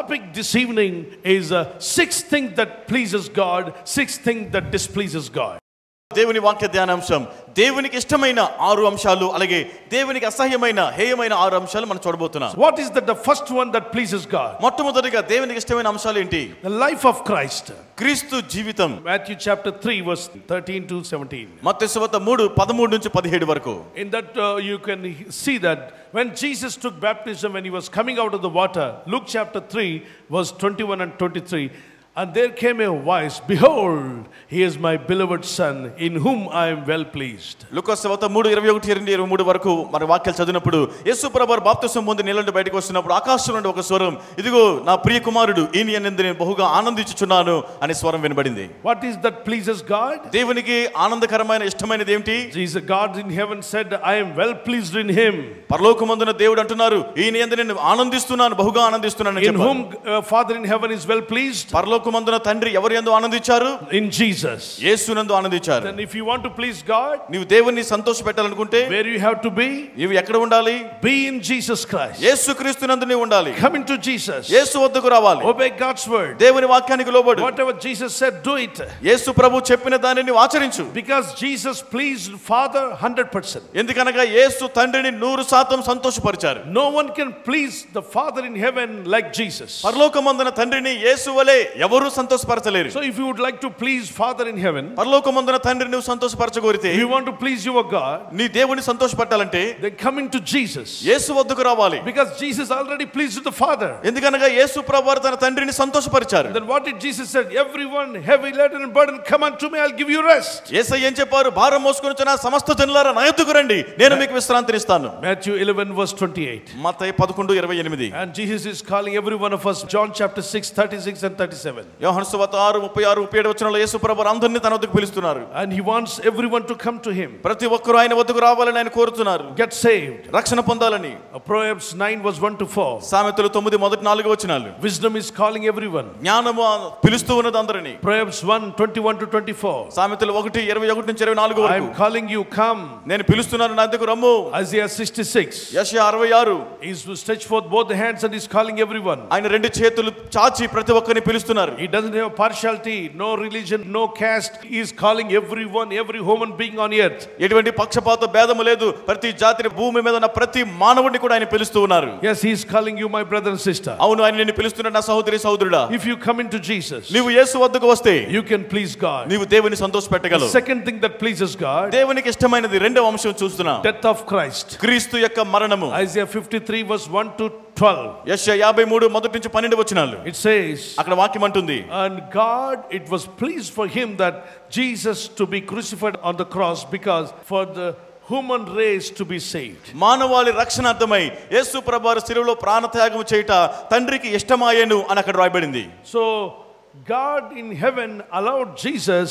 topic this evening is 6 things that pleases God, 6 things that displeases God. దేవుని వాక్య ధ్యానాంశం దేవునికి ఇష్టమైన 6 అంశాలు అలాగే దేవునికి అసహ్యమైన హేయమైన 6 అంశాలు మనం చూడబోతున్నాం. What is the first one that pleases God? మొట్టమొదటిగా దేవునికి ఇష్టమైన అంశాలు ఏంటి? The life of Christ. క్రీస్తు జీవితం. Matthew chapter 3 verse 13 to 17. మత్తయి సువార్త 3:13 నుంచి 17 వరకు. In that you can see that when Jesus took baptism, when he was coming out of the water, Luke chapter 3 verse 21 and 23, and there came a voice, behold, he is my beloved son, in whom I am well pleased. లూకాసు సువార్త 3:21-23 వరకు మన వాక్యాలు చదివినప్పుడు యేసు ప్రభువు బాప్తిసం పొంది నీళ్ళ నుండి బయటకు వస్తున్నప్పుడు ఆకాశం నుండి ఒక స్వరం, ఇదిగో నా ప్రియ కుమారుడు ఈయన యందు నేను బహుగా ఆనందించుచున్నాను అనే స్వరం వినబడింది. What is that pleases God? దేవునికి ఆనందకరమైన ఇష్టమైనది ఏమిటి? Jesus, God in heaven said, I am well pleased in him. పరలోకమందున దేవుడు అంటున్నారు, ఈయన యందు నేను ఆనందిస్తున్నాను, బహుగా ఆనందిస్తున్నాను అని చెప్పారు. In whom Father in heaven is well pleased? పరలోకమందున తండ్రి ఎవరి యందు ఆనందించారు? In Jesus. యేసునందు ఆనందించారు. Then if you want to please God, నీవు దేవుని సంతోషపెట్టాలనుకుంటే where you have to be? నీవు ఎక్కడ ఉండాలి? Be in Jesus Christ. యేసుక్రీస్తునందు నీవు ఉండాలి. Come into Jesus. యేసు వద్దకు రావాలి. Obey God's word. దేవుని వాక్యానికి లోబడు. Whatever Jesus said, do it. యేసు ప్రభు చెప్పిన దానిని నీవు ఆచరించు. Because Jesus pleased Father 100%. ఎందుకనగా యేసు తండ్రిని 100% సంతోషపరిచారు. No one can please the Father in heaven like Jesus. పరలోకమందున తండ్రిని యేసు వలె ఎవరు సంతోషపరచలేరు. So if you would like to please Father in heaven, పరలోకమందున తండ్రిని నువ్వు సంతోషపరచగోరితే, if you want to please your God, నీ దేవుని సంతోషపెట్టాలంటే then come into Jesus. యేసు వద్దకు రావాలి. Because Jesus already pleased with the Father. ఎందుకనగా యేసు ప్రభువు తన తండ్రిని సంతోషపరిచారు. Then what did Jesus say? Everyone heavy laden and burdened, come unto me, I'll give you rest. యేసయ్య ఏం చెప్పారు? భారం మోసుకొనుచున్న సమస్త జనులారా నా యొద్దకు రండి, నేను మీకు విశ్రాంతిని ఇస్తాను. Matthew 11 verse 28. Mattayi 11:28. And Jesus is calling every one of us. John chapter 6 36 and 37. యోహాను సువార్త 6:36-37 వచనాల్లో యేసు ప్రభువు అందరిని తన వద్దకు పిలుస్తున్నారు. And he wants everyone to come to him. ప్రతి ఒక్కరు ఆయన వద్దకు రావాలని ఆయన కోరుతున్నారు. Get saved. రక్షణ పొందాలని. Proverbs 9 verse 1 to 4. సామెతలు 9 మొదటి 4 వచనాలు. Wisdom is calling everyone. జ్ఞానము పిలుస్తూ ఉన్నది అందరిని. Proverbs 1:21 to 24. సామెతలు 1:21-24 వరకు. I am calling you, come. నేను పిలుస్తున్నాను, నా వద్దకు రమ్ము. Isaiah 66. యెషయా 66. He is to stretch forth both the hands and is calling everyone. ఆయన రెండు చేతులు చాచి ప్రతి ఒక్కరిని పిలుస్తున్నారు. He doesn't have partiality, no religion, no caste. He is calling everyone, every human being on earth. ఎటువంటి పక్షపాత భేదము లేదు. ప్రతి జాతిని భూమి మీద ఉన్న ప్రతి మానవుడిని కూడా ఆయన పిలుస్తూ ఉన్నారు. Yes, he is calling you, my brother and sister. అవును, ఆయన నిన్ను పిలుస్తున్నాడు నా సహోదరి సహోదరుడా. If you come into Jesus, నీవు యేసు వద్దకు వస్తే you can please God. నీవు దేవుని సంతోషపెట్టగలవు. Second thing that pleases God, దేవునికి ఇష్టమైనది రెండవ అంశం చూస్తున్నాం. death of Christ. క్రీస్తు యొక్క మరణము. Isaiah 53 verse 1 to 12. యెషయా 53 మొదటి నుంచి 12 వచనాలు. It says, అక్కడ వాక్యం అంటుంది, and God, it was pleased for him that Jesus to be crucified on the cross, because for the human race to be saved. మానవాళి రక్షణార్థమై యేసు ప్రభువు శిలువలో ప్రాణత్యాగం చేయుట తండ్రికి ఇష్టమాయెను అని అక్కడ రాయబడింది. So God in heaven allowed Jesus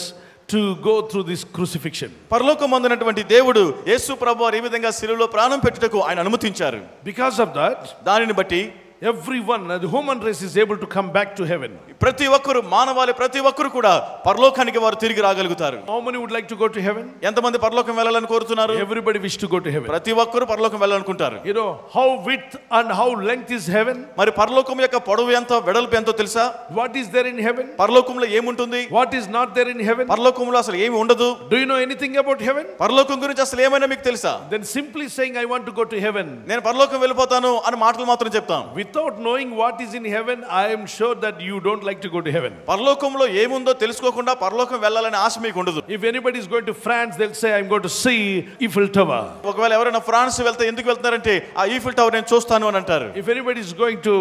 to go through this crucifixion. పరలోకమందునటువంటి దేవుడు యేసు ప్రభువు ఈ విధంగా శిలువలో ప్రాణం పెట్టుటకు ఆయన అనుమతించారు. Because of that, దానిని బట్టి everyone, the human race is able to come back to heaven. ప్రతి ఒక్కరు మానవాళి ప్రతి ఒక్కరు కూడా పరలోకానికి వారు తిరిగి రాగలుగుతారు. How many would like to go to heaven? ఎంతమంది పరలోకం వెళ్ళాలని కోరుతున్నారు? Everybody wish to go to heaven. ప్రతి ఒక్కరు పరలోకం వెళ్ళాలనుకుంటారు. You know how width and how length is heaven? మరి పరలోకం యొక్క పొడవు ఎంత వెడల్పు ఎంతో తెలుసా? What is there in heaven? పరలోకంలో ఏముంటుంది? What is not there in heaven? పరలోకంలో అసలు ఏమి ఉండదు. Do you know anything about heaven? పరలోకం గురించి అసలు ఏమైనా మీకు తెలుసా? Then simply saying I want to go to heaven, నేను పరలోకం వెళ్ళిపోతాను అని మాటలు మాత్రం చెప్తాం. without knowing what is in heaven, I am sure that you don't like to go to heaven. పరలోకంలో ఏముందో తెలుసుకోకుండా పరలోకం వెళ్ళాలనే ఆశ మీకు ఉండదు. If anybody is going to France, they'll say I'm going to see Eiffel Tower. ఒకవేళ ఎవరైనా France వెళ్తే ఎందుకు వెళ్తున్నారంటే ఆ ఈఫిల్ టవర్ నేను చూస్తాను అని అంటారు. If anybody is going to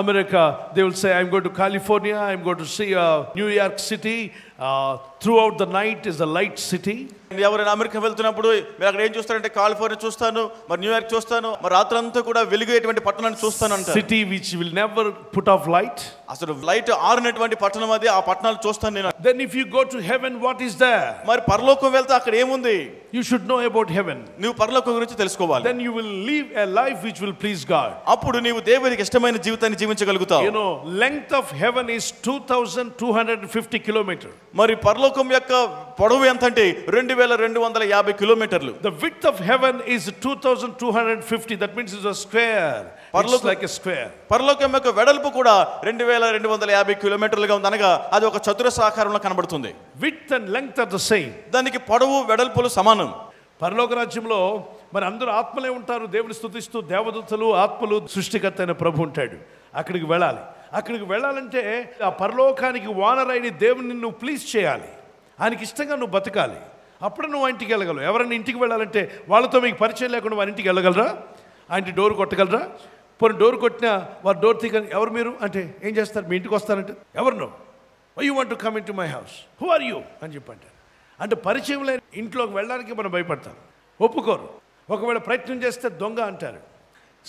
America, they will say I'm going to California, I'm going to see New York City. Throughout the night is a light city. ఎవరైనా అమెరికా వెళ్తున్నప్పుడు మీరు అక్కడ ఏం చూస్తారంటే కాలిఫోర్నియా చూస్తాను, మరి న్యూయార్క్ చూస్తాను, మరి రాత్రంతా కూడా వెలిగేటువంటి పట్టణాన్ని చూస్తాను అంటారు. City which will never put off light. అసలు లైట్ ఆరినటువంటి పట్టణం అది, ఆ పట్టణాలు చూస్తాను నేను. Then if you go to heaven, what is there? మరి పరలోకం వెళ్తే అక్కడ ఏముంది? You should know about heaven. నువ్వు పరలోకం గురించి తెలుసుకోవాలి. Then you will live a life which will please God. అప్పుడు నీవు దేవునికి ఇష్టమైన జీవితాన్ని జీవించగలుగుతావు. You know, length of heaven is 2250 kilometers. మరి పరలోకం పరలోకం యొక్క పొడవు ఎంత అంటే 2250 కిలోమీటర్లు. The width of heaven is 2250. That means it's a square. It's like a square. పరలోకం యొక్క వెడల్పు కూడా 2250 కిలోమీటర్లుగా ఉంది, అనగా అది ఒక చతురస్రాకారంలో కనబడుతుంది. Width and length are the same. దానికి పొడవు వెడల్పులు సమానం. పరలోక రాజ్యంలో మరి అందరూ ఆత్మలే ఉంటారు. దేవుని స్తుతిస్తూ దేవదూతలు, ఆత్మలు, సృష్టికర్త అయిన ప్రభు ఉంటాడు. అక్కడికి వెళ్ళాలి. అక్కడికి వెళ్ళాలంటే ఆ పరలోకానికి వానరైన దేవుని నువ్వు ప్లీజ్ చేయాలి. ఆయనకి ఇష్టంగా నువ్వు బతకాలి. అప్పుడు నువ్వు ఇంటికి వెళ్ళగలవు. ఎవరైనా ఇంటికి వెళ్ళాలంటే వాళ్ళతో మీకు పరిచయం లేకుండా వారి ఇంటికి వెళ్ళగలరా? ఆయన డోర్ కొట్టగలరా? పోనీ డోర్ కొట్టినా వారు డోర్ తీయగలి, ఎవరు మీరు అంటే ఏం చేస్తారు? మీ ఇంటికి వస్తారంటే ఎవరు నువ్వు? Why you want to come into my house, who are you అని చెప్పంటారు. అంటే పరిచయం లేని ఇంట్లోకి వెళ్ళడానికి మనం భయపడతాం, ఒప్పుకోరు. ఒకవేళ ప్రయత్నం చేస్తే దొంగ అంటారు.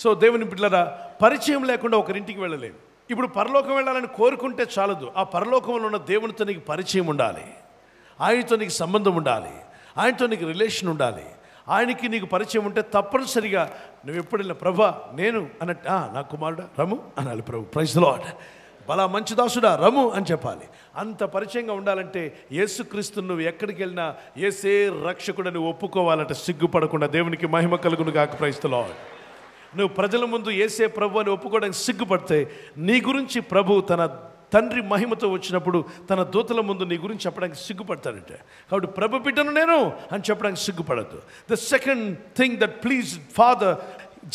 సో దేవుని బిడ్డలారా, పరిచయం లేకుండా ఒకరింటికి వెళ్ళలేము. ఇప్పుడు పరలోకం వెళ్ళాలని కోరుకుంటే చాలదు. ఆ పరలోకంలో ఉన్న దేవునితో నీకు పరిచయం ఉండాలి, ఆయనతో నీకు సంబంధం ఉండాలి, ఆయనతో నీకు రిలేషన్ ఉండాలి. ఆయనకి నీకు పరిచయం ఉంటే తప్పనిసరిగా నువ్వు ఎప్పుడైనా ప్రభా నేను అన్నట్టు నా కుమారుడా రము అనాలి. ప్రభు ప్రైజ్ ది లార్డ్, బలా మంచి దాసుడా రము అని చెప్పాలి. అంత పరిచయంగా ఉండాలంటే యేసుక్రీస్తును నువ్వు ఎక్కడికి వెళ్ళినా యేసే రక్షకుడని ఒప్పుకోవాలంటే సిగ్గుపడకుండా. దేవునికి మహిమ కలుగును గాక. Praise the Lord. నువ్వు ప్రజల ముందు యేసే ప్రభు అని ఒప్పుకోవడానికి సిగ్గుపడితే నీ గురించి ప్రభు తన తండ్రి మహిమతో వచ్చినప్పుడు తన దూతల ముందు నీ గురించి చెప్పడానికి సిగ్గుపడతాడంటే. కాబట్టి ప్రభు బిడ్డను నేను అని చెప్పడానికి సిగ్గుపడద్దు. The second thing that please father,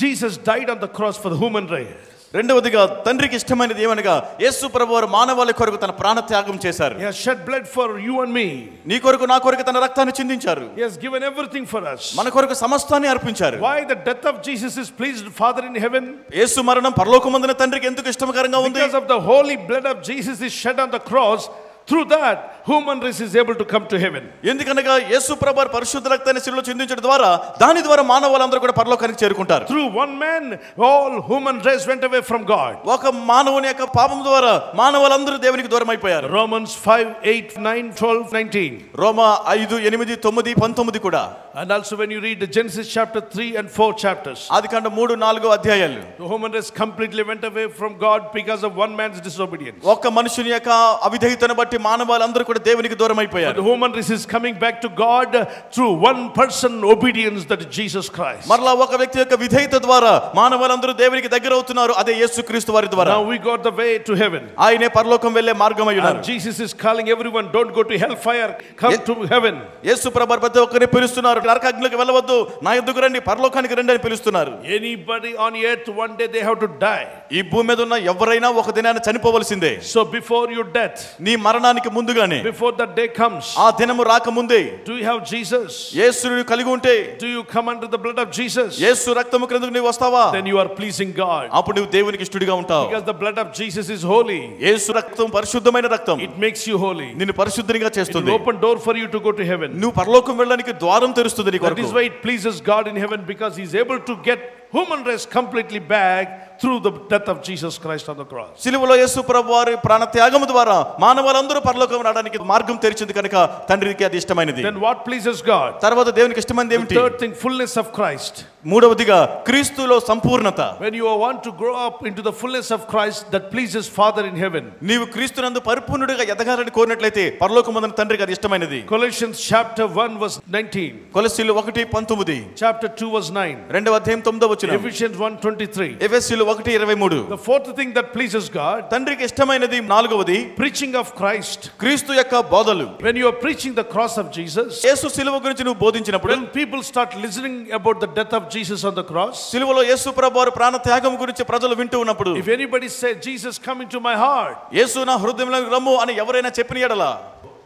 Jesus died on the cross for the human right. రెండవదిగా తండ్రికి ఇష్టమైనది ఏమనగా యేసు ప్రభువారు మానవాళి కొరకు తన ప్రాణ త్యాగం చేశారు. He has shed blood for you and me. నీ కొరకు నా కొరకు తన రక్తాన్ని చిందించారు. He has given everything for us. మన కొరకు సమస్తాన్ని అర్పించారు. Why the death of Jesus is pleased Father in heaven? యేసు మరణం పరలోకమందున తండ్రికి ఎందుకు ఇష్టకరంగా ఉంది? Because of the holy blood of Jesus is shed on the cross. Through that human race is able to come to heaven. ఎందుకనగా యేసు ప్రభువారు పరిశుద్ధ రక్తాన్ని శిలువలో చిందించడం ద్వారా దాని ద్వారా మానవులందరూ కూడా పరలోకానికి చేరుకుంటారు. Through one man all human race went away from God. ఒక మానవుని యొక్క పాపం ద్వారా మానవులందరూ దేవునికి దూరం అయిపోయారు. Romans 5:8-9-12-19. రోమా 5:8, 9, 19 కూడా. And also when you read the Genesis chapter 3 and 4 chapters. ఆదికాండం 3, 4 అధ్యాయాలు. The human race completely went away from God because of one man's disobedience. ఒక మనుషుని యొక్క అవిధేయతను బట్టి మానవాళందరూ కూడా దేవునికి దూరం అయిపోయారు. The human race is coming back to God through one person obedience, that is Jesus Christ. మరలా ఒక వ్యక్తి యొక్క విధేయత ద్వారా మానవాళందరూ దేవునికి దగ్గర అవుతున్నారు, అదే యేసుక్రీస్తు వారి ద్వారా. Now we got the way to heaven. ఆయనే పరలోకం వెళ్ళే మార్గం అయి ఉన్నారు. Jesus is calling everyone, don't go to hellfire, come to heaven. యేసు ప్రభువు ప్రతి ఒక్కరిని పిలుస్తున్నారు, నరకాగ్నిలోకి వెళ్ళవద్దు, నా యొద్దకు రండి, పరలోకానికి రండి అని పిలుస్తున్నారు. Anybody on earth one day they have to die. ఈ భూమి మీద ఉన్న ఎవరైనా ఒక దినాన చనిపోవలసిందే. So before your death, నీ మరణానికి ముందుగానే, before that day comes, ఆ దినము రాకముందే, do you have Jesus? యేసుని కలిగి ఉంటే, do you come under the blood of Jesus? యేసు రక్తము క్రిందకు నీవు వస్తావా? Then you are pleasing God. అప్పుడు నువ్వు దేవునికి ఇష్టడిగా ఉంటావు. Because the blood of Jesus is holy. యేసు రక్తం పరిశుద్ధమైన రక్తం. It makes you holy. నిన్ను పరిశుద్ధంగా చేస్తుంది. It will open door for you to go to heaven. నువ్వు పరలోకం వెళ్ళడానికి ద్వారం తెరుస్తుంది నీ కొరకు. That is why it pleases God in heaven, because he is able to get human race completely back through the death of Jesus Christ on the cross. సిలువలో యేసు ప్రభువారి ప్రాణ త్యాగము ద్వారా మానవులందరూ పరలోకం రావడానికి మార్గం తెరిచింది కనుక తండ్రికి అది ఇష్టమైనది. Then what pleases God? తర్వాత దేవునికి ఇష్టమైనది ఏమిటి? Third thing, fullness of Christ. మూడవదిగా క్రీస్తులో సంపూర్ణత. When you want to grow up into the fullness of Christ, that pleases Father in heaven. నీవు క్రీస్తునందు పరిపూర్ణుడిగా ఎదగాలని కోరినట్లయితే పరలోకమందున తండ్రికి అది ఇష్టమైనది. Colossians chapter 1 verse 19. కొలస్సీలు 1:19. Chapter 2 verse 9. 2వ అధ్యాయం 9వ వచనం. Ephesians 1:23. ఎఫెసీయులు 1:23. The fourth thing that pleases God, తండ్రికి ఇష్టమైనది నాలుగవది preaching of Christ. క్రీస్తు యొక్క బోధలు. When you are preaching the cross of Jesus, యేసు సిలువ గురించి నువ్వు బోధించినప్పుడు, when people start listening about the death of Jesus on the cross, సిలువలో యేసు ప్రభువారు ప్రాణ త్యాగం గురించి ప్రజలు వింటూ ఉన్నప్పుడు, if anybody say Jesus come into my heart, యేసు నా హృదయంలోకి రమ్ము అని ఎవరైనా చెప్పిన యెడల,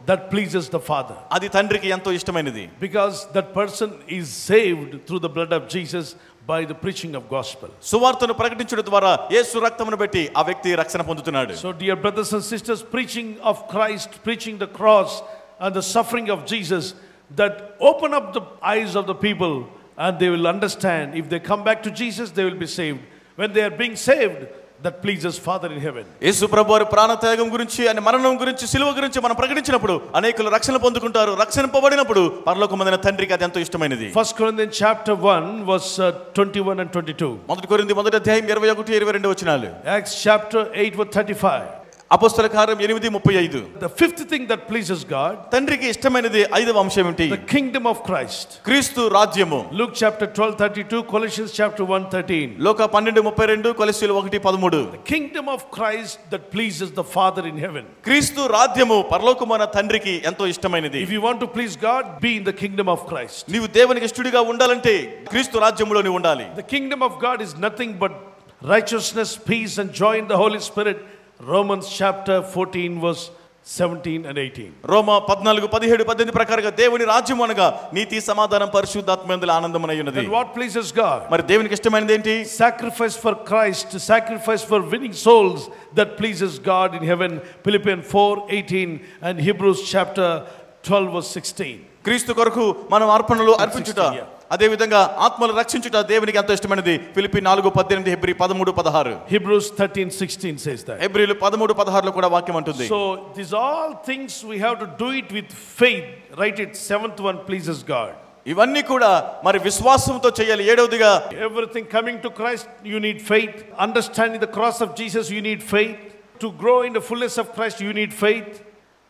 that pleases the Father. అది తండ్రికి ఎంతో ఇష్టమైనది. Because that person is saved through the blood of Jesus by the preaching of gospel. సువార్తను ప్రకటించడం ద్వారా యేసు రక్తమును బట్టి ఆ వ్యక్తి రక్షణ పొందుతున్నాడు. So dear brothers and sisters, preaching of Christ, preaching the cross and the suffering of Jesus, that open up the eyes of the people and they will understand. If they come back to Jesus, they will be saved. When they are being saved, that pleases Father in heaven. యేసు ప్రభువారి ప్రాణ త్యాగం గురించి, ఆయన మరణం గురించి, సిలువ గురించి మనం ప్రకటించినప్పుడు అనేకులు రక్షణ పొందుకుంటారు. రక్షింపబడినప్పుడు పరలోకమందున తండ్రికి అది ఎంతో ఇష్టమైనది. 1 Corinthians chapter 1 verse 21 and 22. మొదటి కొరింథీ 1వ అధ్యాయం 21, 22 వచనాలు. Acts chapter 8 verse 35. అపోస్తల కార్యం 8:35. The fifth thing that pleases God, తండ్రికి ఇష్టమైనది ఐదవ అంశం ఏంటి? the kingdom of Christ. క్రీస్తు రాజ్యము. Luke chapter 12:32, Colossians chapter 1:13. లోక 12:32, కొలస్సీలు 1:13. The kingdom of Christ that pleases the Father in heaven. క్రీస్తు రాజ్యము పరలోకమైన తండ్రికి ఎంతో ఇష్టమైనది. If you want to please God, be in the kingdom of Christ. నీవు దేవునికి ఇష్టడిగా ఉండాలంటే క్రీస్తు రాజ్యములో నీవు ఉండాలి. The kingdom of God is nothing but righteousness, peace and joy in the Holy Spirit. Romans chapter 14 verse 17 and 18. రోమా 14, 17, 18 ప్రకారంగా దేవుని రాజ్యం అనగా నీతి, సమాధానం, పరిశుద్ధాత్మయందుల ఆనందమై ఉన్నది. And what pleases God? మరి దేవునికి ఇష్టమైనది ఏంటి? Sacrifice for Christ, sacrifice for winning souls that pleases God in heaven. Philippians 4:18 and Hebrews chapter 12 verse 16. క్రీస్తు కొరకు మనం అర్పణలు అర్పించుట, అదే విధంగా ఆత్మలు రక్షించుట దేవునికి ఎంతో ఇష్టమైనది. Philippi 4:18, Hebrew 13:16. Hebrews 13:16 says that. హెబ్రీలు 13:16 కూడా వాక్యం అంటుంది. So these all things we have to do it with faith. Right, it seventh one pleases God. ఇవన్నీ కూడా మరి విశ్వాసంతో చేయాలి. ఏడవదిగా everything coming to Christ you need faith. Understanding the cross of Jesus you need faith. To grow in the fullness of Christ you need faith.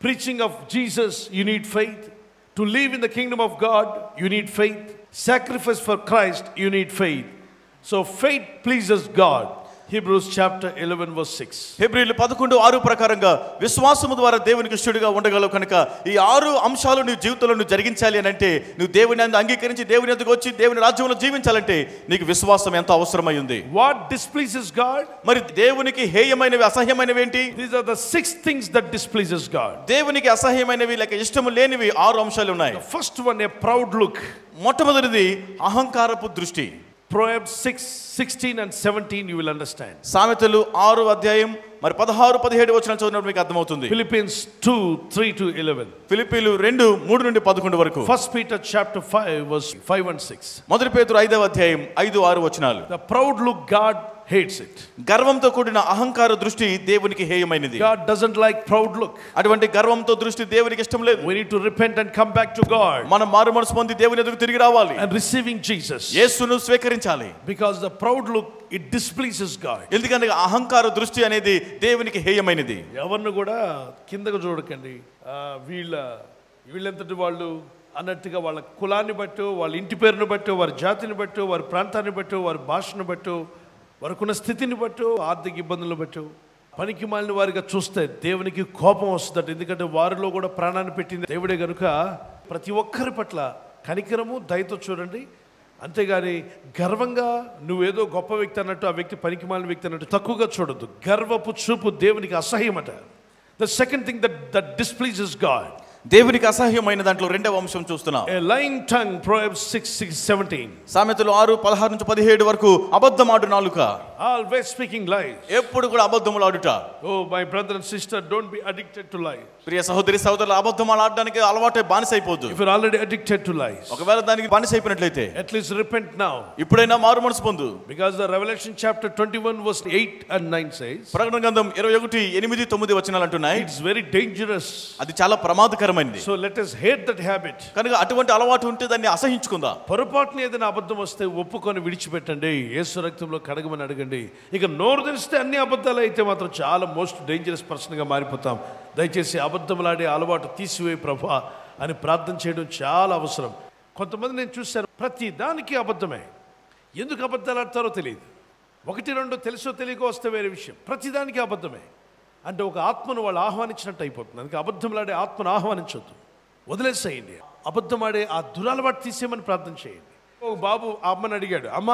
Preaching of Jesus you need faith. To live in the kingdom of God you need faith. Sacrifice for Christ you need faith. So faith pleases God. Hebrews chapter 11 verse 6. హెబ్రీలు 11:6 ప్రకారంగా విశ్వాసము ద్వారా దేవునికి ఇష్టడిగా ఉండగలవు కనుక ఈ 6 అంశాలు నీ జీవితంలో జరిగించాలి అని అంటే నువ్వు దేవుని యందు అంగీకరించి దేవుని యందుకు వచ్చి దేవుని రాజ్యంలో జీవించాలంటే నీకు విశ్వాసం ఎంతో అవసరమై ఉంది. What displeases God? మరి దేవునికి హేయమైనవి, అసహ్యమైనవి ఏంటి? These are the 6 things that displeases God. దేవునికి అసహ్యమైనవి లేక ఇష్టము లేనివి 6 అంశాలు ఉన్నాయి. The first one, a proud look. మొట్టమొదటిది అహంకారపు దృష్టి. Proverbs 6:16 and 17 you will understand. సామెతలు 6వ అధ్యాయం మరి 16, 17 వచనాలు చదివినప్పుడు మీకు అర్థమవుతుంది. Philippians 2:3 to 11. ఫిలిప్పీలు 2:3 నుండి 11 వరకు. 1 Peter chapter 5 verse 5 and 6. మొదటి పేతురు 5వ అధ్యాయం 5, 6 వచనాలు. The proud look God hates it. గర్వంతో కూడిన అహంకార దృష్టి దేవునికి హేయమైనది. God doesn't like proud look. అటువంటి గర్వంతో దృష్టి దేవునికి ఇష్టం లేదు. We need to repent and come back to God. మనం మారుమనసు పొంది దేవుని ఎదురుకు తిరిగి రావాలి. And receiving Jesus. యేసును స్వీకరించాలి. Because the proud look it displeases God. ఎందుకంటే అహంకార దృష్టి అనేది దేవునికి హేయమైనది. ఎవరిని కూడా కిందకు చూడకండి. వీళ్ళంతటి వాళ్ళు అన్నట్టుగా వాళ్ళ కులాన్ని బట్టు, వాళ్ళ ఇంటి పేరును బట్టు, వారి జాతిని బట్టు, వారి ప్రాంతాన్ని బట్టు, వారి భాషను బట్టు, వారికున్న స్థితిని బట్టు, ఆర్థిక ఇబ్బందులను బట్టు పనికి మాలిన వారిగా చూస్తే దేవునికి కోపం వస్తుందట. ఎందుకంటే వారిలో కూడా ప్రాణాన్ని పెట్టింది దేవుడే కనుక ప్రతి ఒక్కరి పట్ల కనికరము, దయతో చూడండి. అంతేగాని గర్వంగా నువ్వేదో గొప్ప వ్యక్తి అన్నట్టు, ఆ వ్యక్తి పనికి మాలిన వ్యక్తి అన్నట్టు తక్కువగా చూడొద్దు. గర్వపు చూపు దేవునికి అసహ్యమట. The second thing that displeases God. దేవునికి అసహ్యమైన దాంట్లో రెండవ అంశం చూస్తున్నాం. A lying tongue, Proverbs 6:17. సామెతలు 6:16 నుంచి 17 వరకు అబద్ధమాడు నాలుక. Always speaking lies. ఎప్పుడు కూడా అబద్ధములు ఆడుట. Oh my brother and sister, don't be addicted to lies. ప్రియ సహోదరి సహోదరులు, అబద్ధమాలు ఆడడానికి అలవాటు బానిసైపోద్దు. If you're already addicted to lies, ఒకవేళ దానికి బానిసైపోయినట్లయితే at least repent now. ఇప్పుడైనా మారు మనసు పొందు. Because the Revelation chapter 21 verse 8 and 9 says, ప్రకటన గ్రంథం 21:8-9 వచనాలు అంటున్నాయి, it's very dangerous. అది చాలా ప్రమాదకరమైనది. So let us hate that habit. కనుక అటువంటి అలవాటు ఉంటే దాన్ని అసహించుకుందాం. పొరపాటున ఏదైనా అబద్ధం వస్తే ఒప్పుకొని విడిచిపెట్టండి. యేసు రక్తంలో కడగమని అడగండి. ఇక నోరు తెరిస్తే అన్ని అబద్ధాలు అయితే మాత్రం చాలా మోస్ట్ డేంజరస్ పర్సన్గా మారిపోతాం. దయచేసి అబద్ధములాడే అలవాటు తీసివేయి ప్రభా అని ప్రార్థన చేయడం చాలా అవసరం. కొంతమంది నేను చూశాను, ప్రతి దానికి అబద్ధమే. ఎందుకు అబద్ధాలు ఆడతారో తెలియదు. 1, 2 తెలుసో తెలియకో వస్తే వేరే విషయం. ప్రతిదానికి అబద్ధమే. అంటే ఒక ఆత్మను వాళ్ళు ఆహ్వానించినట్టు అయిపోతుంది. అందుకే అబద్ధములాడే ఆత్మను ఆహ్వానించొద్దు, వదిలేసేయండి. అబద్ధం ఆడే ఆ దురలవాటు తీసేయమని ప్రార్థన చేయండి. ఒక బాబు అమ్మని అడిగాడు, అమ్మ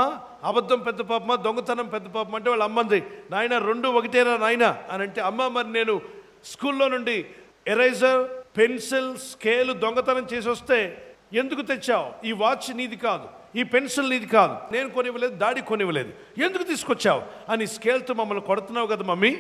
అబద్ధం పెద్ద పాపమా, దొంగతనం పెద్ద పాపం అంటే వాళ్ళ అమ్మంది, నాయన 2 ఒకటేరా నాయన అని అంటే, అమ్మ మరి నేను స్కూల్లో నుండి ఎరేజర్, పెన్సిల్, స్కేలు దొంగతనం చేసి వస్తే ఎందుకు తెచ్చావు? ఈ వాచ్ నీది కాదు, ఈ పెన్సిల్ నీది కాదు, నేను కొనివ్వలేదు, డాడీ కొనివ్వలేదు, ఎందుకు తీసుకొచ్చావు అని స్కేల్తో మమ్మల్ని కొడుతున్నావు కదా మమ్మీ.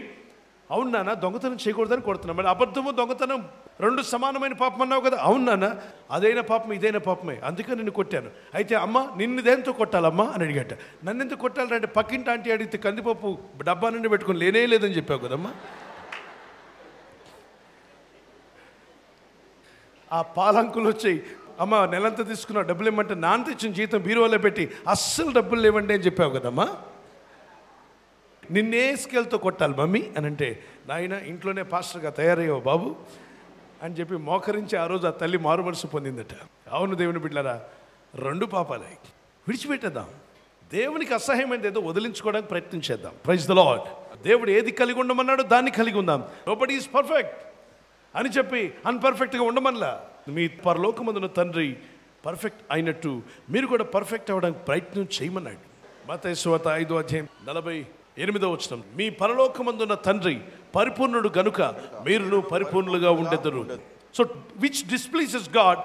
అవును నాన్న, దొంగతనం చేయకూడదని కొడుతున్నాం. మరి అబద్ధము దొంగతనం 2 సమానమైన పాపం అన్నావు కదా. అవును నాన్న, అదైనా పాపం ఇదైనా పాపమే, అందుకని నిన్ను కొట్టాను. అయితే అమ్మ నిన్ను దేంతో కొట్టాలమ్మా అని అడిగట. నన్ను ఎందుకు కొట్టాలంటే పక్కింటి ఆంటీ అడిగితే కందిపప్పు డబ్బా నుండి పెట్టుకుని లేనే లేదని చెప్పావు కదమ్మా. ఆ పాలంకులు వచ్చాయి, అమ్మ నెలంతా తీసుకున్నావు డబ్బులు ఇవ్వమంటే నాన్న తెచ్చిన జీతం బీరువాలో పెట్టి అస్సలు డబ్బులు లేవండి అని చెప్పావు కదమ్మా. నిన్నే స్కేల్తో కొట్టాలి మమ్మీ అని అంటే, నాయన ఇంట్లోనే పాస్టర్గా తయారయ్యావు బాబు అని చెప్పి మోకరించి ఆ రోజు ఆ తల్లి మారు మనసు పొందిందట. అవును దేవుని బిడ్డలారా, 2 పాపాలే విడిచిపెట్టేద్దాం. దేవునికి అసహ్యమైనది ఏదో వదిలించుకోవడానికి ప్రయత్నించేద్దాం. Praise the lord. దేవుడు ఏది కలిగి ఉండమన్నాడో దాన్ని కలిగి ఉందాం. నోబడీ ఈజ్ పర్ఫెక్ట్ అని చెప్పి అన్పర్ఫెక్ట్గా ఉండమనలా. మీ పరలోకమందున్న తండ్రి పర్ఫెక్ట్ అయినట్టు మీరు కూడా పర్ఫెక్ట్ అవ్వడానికి ప్రయత్నం చేయమన్నాడు. మత్తయి సువార్త 5:48 మీ పరలోకమందున్న తండ్రి పరిపూర్ణుడు గనుక మీరును పరిపూర్ణులుగా ఉండెదరు. So which displeases God,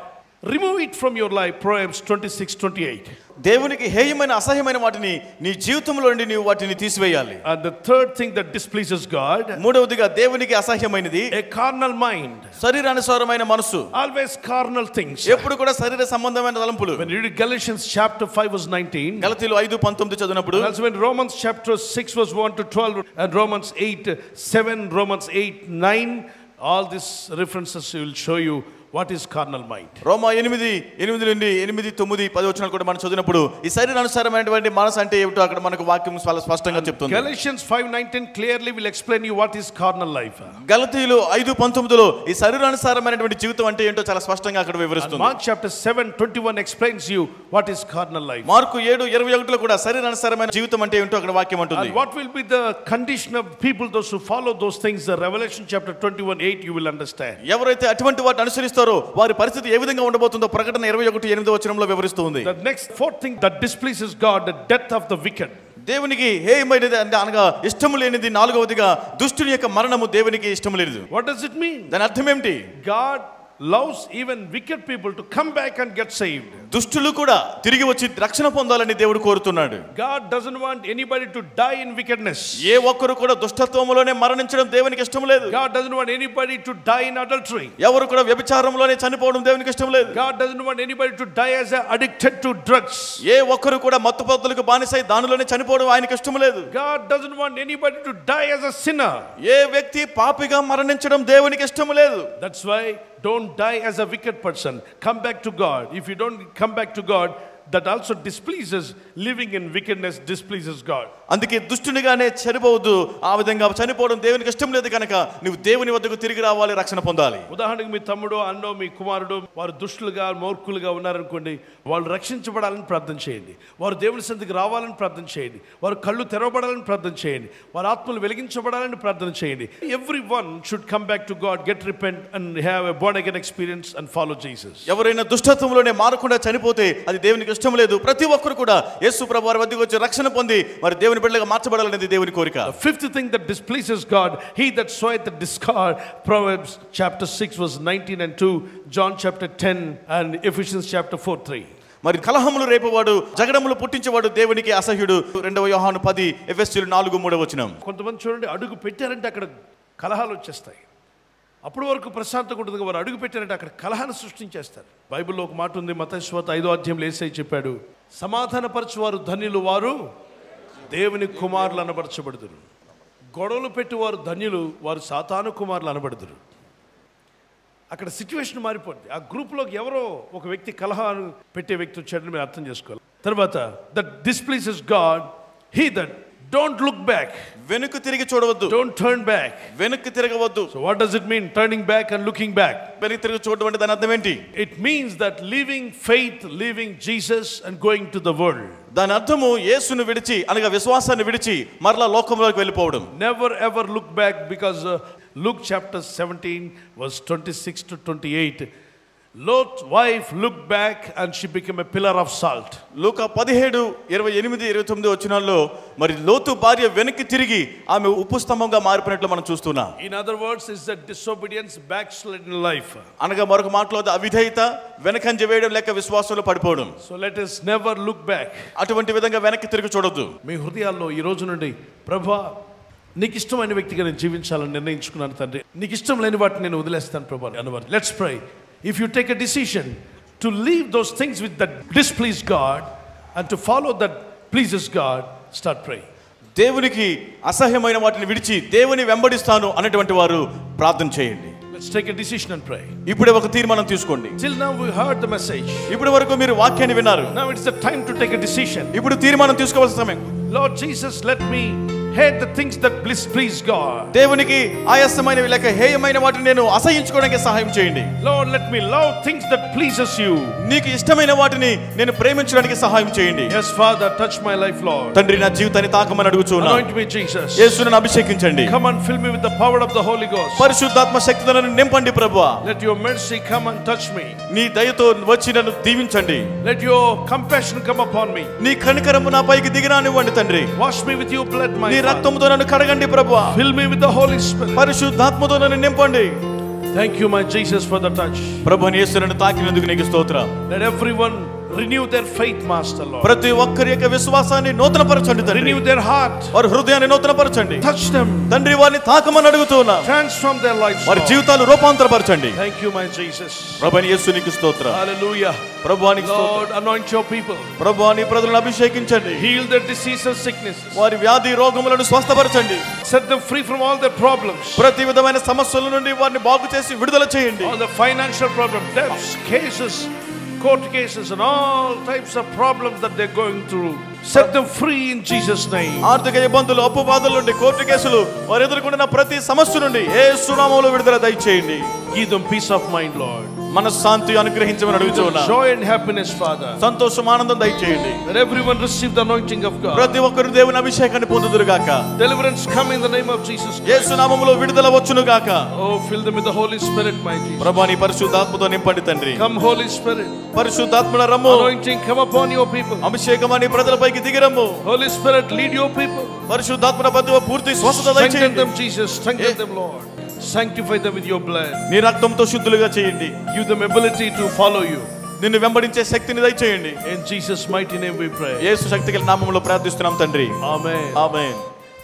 remove it from your life. Proverbs 26:28. దేవునికి హేయమైన అసహ్యమైన వాటిని నీ జీవితంలో నుండి నీవు వాటిని తీసివేయాలి. And the third thing that displeases God, మూడవదిగా దేవునికి అసహ్యమైనది a carnal mind. శరీరానుసారమైన మనసు. Always carnal things. ఎప్పుడు కూడా శరీర సంబంధమైన తలంపులు. When you read Galatians chapter 5:19, గలతీయులు 5:19 చదివినప్పుడు, also when Romans chapter 6:1-12 and Romans 8:7, Romans 8:9, all these references will show you what is carnal mind. రోమా 8:8 నుండి 8, 9, 10 వచనాలు కూడా మనం చదివినప్పుడు ఈ శరీరానుసారమైనటువంటి మనసు అంటే ఏమిటో అక్కడ మనకు వాక్యం చాలా స్పష్టంగా చెప్తుంది. Galatians 5:19 clearly will explain you what is carnal life. గలతీయులు 5:19లో ఈ శరీరానుసారమైనటువంటి జీవితం అంటే ఏంటో చాలా స్పష్టంగా అక్కడ వివరిస్తుంది. Mark chapter 7:21 explains you what is carnal life. Mark 7:21లో కూడా శరీరానుసారమైన జీవితం అంటే ఏంటో అక్కడ వాక్యం అంటుంది. And what will be the condition of people, those who follow those things? The Revelation chapter 21:8 you will understand. ఎవరైతే అటువంటి వాటిని అనుసరిస్తారో వారి పరిస్థితి ఏ విధంగా ఉండబోతుందో ప్రకటన 21:8 వచనంలో వివరిస్తుంది. The next fourth thing that displeases God, the death of the wicked. దేవునికి హేయమైనది అనగా ఇష్టం లేనిది 4వదిగా దుష్టుని యొక్క మరణము దేవునికి ఇష్టం లేదు. What does it mean? దాని అర్థం ఏమిటి? God loves even wicked people to come back and get saved. దుష్టులు కూడా తిరిగి వచ్చి రక్షణ పొందాలని దేవుడు కోరుతున్నాడు. God doesn't want anybody to die in wickedness. ఏ ఒక్కరు కూడా దుష్టత్వములోనే మరణించడం దేవునికి ఇష్టం లేదు. God doesn't want anybody to die in adultery. ఎవరు కూడా వ్యభిచారంలోనే చనిపోవడం దేవునికి ఇష్టం లేదు. God doesn't want anybody to die as addicted to drugs. ఏ ఒక్కరు కూడా మత్తు పదార్థాలకు బానిసై దానిలోనే చనిపోవడం ఆయనకి ఇష్టం లేదు. God doesn't want anybody to die as a sinner. ఏ వ్యక్తి పాపిగా మరణించడం దేవునికి ఇష్టం లేదు. That's why don't die as a wicked person. Come back to God. If you don't come back to God, that also displeases. Living in wickedness displeases God. అందుకే దుష్టునిగానే చనిపోవద్దు. ఆ విధంగా చనిపోవడం దేవునికి ఇష్టం లేదు కనుక నువ్వు దేవుని వద్దకు తిరిగి రావాలి, రక్షణ పొందాలి. ఉదాహరణకు మీ తమ్ముడు, అన్నో, మీ కుమారుడు వారు దుష్టులుగా మూర్ఖులుగా ఉన్నారనుకోండి, వాళ్ళు రక్షించబడాలని ప్రార్థన చేయండి. వారు దేవుని సన్నిధికి రావాలని ప్రార్థన చేయండి. వారు కళ్ళు తెరవబడాలని ప్రార్థన చేయండి. వారి ఆత్మలు వెలిగించబడాలని ప్రార్థన చేయండి. Everyone should come back to God, get repent and have a born again experience and follow Jesus. ఎవరైనా దుష్టత్వంలోనే మారకుండా చనిపోతే అది దేవునికి ఇష్టం లేదు. ప్రతి ఒక్కరు కూడా యేసు ప్రభువు వారి వద్దకు వచ్చి రక్షణ పొంది వారి దేవుని బిడ్డలుగా మార్చబడాలనేది దేవుని కోరిక. The fifth thing that displeases God, he that soweth the discord. Proverbs chapter 6:19 and 2, John chapter 10 and Ephesians chapter 4:3. మరి కలహములు రేపవాడు, జగడములు పుట్టించేవాడు దేవునికి అసహ్యుడు. 2 యోహాను 10, ఎఫెసీయులు 4:3 వచనం. కొంతమంది చూడండి, అడుగు పెట్టారంటే అక్కడ కలహాలు వచ్చేస్తాయి. అప్పటి వరకు ప్రశాంతంగా ఉంటుంది, వారు అడుగు పెట్టారంటే అక్కడ కలహాన్ని సృష్టించేస్తారు. బైబిల్లో ఒక మాట ఉంది, మత్తయి సువార్త 5:0 యేసయ్య చెప్పాడు, సమాధానపరచువారు ధన్యులు, వారు దేవుని కుమారులు అనబరచబడుదురు. గొడవలు పెట్టువారు ధన్యులు, వారు సాతాను కుమారులు అనబడుదురు. అక్కడ సిచ్యువేషన్ మారిపోద్ది. ఆ గ్రూప్లోకి ఎవరో ఒక వ్యక్తి కలహాలు పెట్టే వ్యక్తి వచ్చాడని మీరు అర్థం చేసుకోవాలి. తర్వాత that displeases God, he that don't look back. వెనుక తిరిగి చూడవద్దు. Don't turn back. వెనుక తిరగవద్దు. So what does it mean, turning back and looking back? వెనుక తిరిగి చూడడం అంటే దాని అర్థం ఏంటి? It means that living faith, living Jesus and going to the world. దాని అర్థము యేసును విడిచి అనగా విశ్వాసాన్ని విడిచి మరలా లోకంలోకి వెళ్ళిపోవడం. Never ever look back, because Luke chapter 17 verse 26-28, Lot's wife looked back and she became a pillar of salt. లూకా 17:28-29 వచనాల్లో మరి లోతు భార్య వెనక్కి తిరిగి ఆమె ఉప్పు స్తంభంగా మారిపోయినట్లు మనం చూస్తున్నాం. In other words, is that disobedience, backslidden life. అనగా మరొక మాటలో అవిధేయత, వెనకంజ వేయడం లేక విశ్వాసంలో పడిపోవడం. So let us never look back. అటువంటి విధంగా వెనక్కి తిరిగి చూడొద్దు. మీ హృదయాల్లో ఈ రోజు నుండి, ప్రభువా నీకు ఇష్టమైన వ్యక్తిగా నేను జీవించాలని నిర్ణయించుకున్నాను తండ్రి, నీకు ఇష్టం లేని వాటిని నేను వదిలేస్తాను ప్రభువా అన్నవారు. Let's pray. If you take a decision to leave those things which that displease God and to follow that pleases God, start praying. దేవునికి అసహ్యమైన వాటిని విడిచి దేవుని వెంబడిస్తాను అన్నటువంటి వారు ప్రార్థన చేయండి. Let's take a decision and pray. ఇప్పుడే ఒక తీర్మానం తీసుకోండి. Till now we heard the message. ఇప్పటి వరకు మీరు వాక్యాన్ని విన్నారు. Now it's the time to take a decision. ఇప్పుడు తీర్మానం తీసుకోవాల్సిన సమయం. Lord Jesus, let me hate the things that please God. దేవునికి ఆయాసమైనవి లేక హేయమైన వాటిని నేను అసహించుకోవడానికి సహాయం చేయండి. Lord, let me love things that pleases you. నీకు ఇష్టమైన వాటిని నేను ప్రేమించడానికి సహాయం చేయండి. Yes, Father, touch my life, Lord. తండ్రి నా జీవితాన్ని తాకమని అడుగుచున్నాను. Anoint me, Jesus. యేసును అభిషేకించండి. Come and fill me with the power of the Holy Ghost. పరిశుద్ధాత్మ శక్తితో నన్ను నింపండి ప్రభువా. Let your mercy come and touch me. నీ దయతో వచ్చి నన్ను దీవించండి. Let your compassion come upon me. నీ కనికరము నా పైకి దిగిరానివ్వండి తండ్రి. Wash me with your blood, my నీ Father. రక్తముతో నన్ను కడగండి ప్రభువా. Fill me with the Holy Spirit. పరిశుద్ధాత్మతో నన్ను నింపండి. Thank you, my Jesus, for the touch. ప్రభువా యేసు నన్ను తాకినందుకు నీకు స్తోత్రం. Let everyone renew their faith, Master, Lord. ప్రతి ఒక్కరి యొక్క విశ్వాసాన్ని నూతనపరచండి తండ్రి. Renew their heart. వారి హృదయాన్ని నూతనపరచండి. Touch them. తండ్రి వారిని తాకమని అడుగుతున్నా. Transform their lives. వారి Lord. జీవితాలు రూపాంతరపరచండి. Thank you, my Jesus. ప్రభువా యేసు నీకు స్తోత్రం. Hallelujah. ప్రభువా నీకు స్తోత్రం. Lord, anoint your people. ప్రభువా నీ ప్రజలను అభిషేకించండి. Heal their diseases, sicknesses. వారి వ్యాధి రోగములను స్వస్థపరచండి. Set them free from all their problems. ప్రతి విధమైన సమస్యల నుండి వారిని బాగు చేసి విడుదల చేయండి. All the financial problems, debts, cases, court cases, and all types of problems that they're going through. Set them free in Jesus' name. ఆర్థిక ఇబ్బందులు, అప్పు బాధల నుండి, కోర్టు కేసులు, వారు ఎదుర్కొంటున్న ప్రతి సమస్య నుండి యేసు నామములో విడుదల దయచేయండి. Give them peace of mind, Lord. మనశ్శాంతి అనుగ్రహించమని అడుగుచున్నాను. Joy and happiness, Father. సంతోషం, ఆనందం దయచేయండి. Let everyone receive the anointing of God. ప్రతి ఒక్కరు దేవుని అభిషేకాన్ని పొందుదురు గాక. Deliverance come in the name of Jesus Christ. యేసు నామములో విడుదల వచ్చును గాక. Oh, fill them with the Holy Spirit, my Jesus. ప్రభువా నీ పరిశుద్ధాత్మతో నింపండి తండ్రి. Come, Holy Spirit. పరిశుద్ధాత్మల rum. Anointing come upon your people. అభిషేకం నీ ప్రజలపైకి దిగిరమ్ము. Holy Spirit, lead your people. పరిశుద్ధాత్మల బదువ పూర్తి స్వస్థత Strengthen దయచేయండి. them, Jesus. Strengthen them, Lord. Sanctify them with your blood. నీ రక్తంతో శుద్ధులుగా చేయండి. Give them ability to follow you. నిన్ను వెంబడించే శక్తిని దయచేయండి. In Jesus' mighty name we pray. యేసు శక్తిగల నామములో ప్రార్థిస్తున్నాం తండ్రి. Amen. ఆమేన్.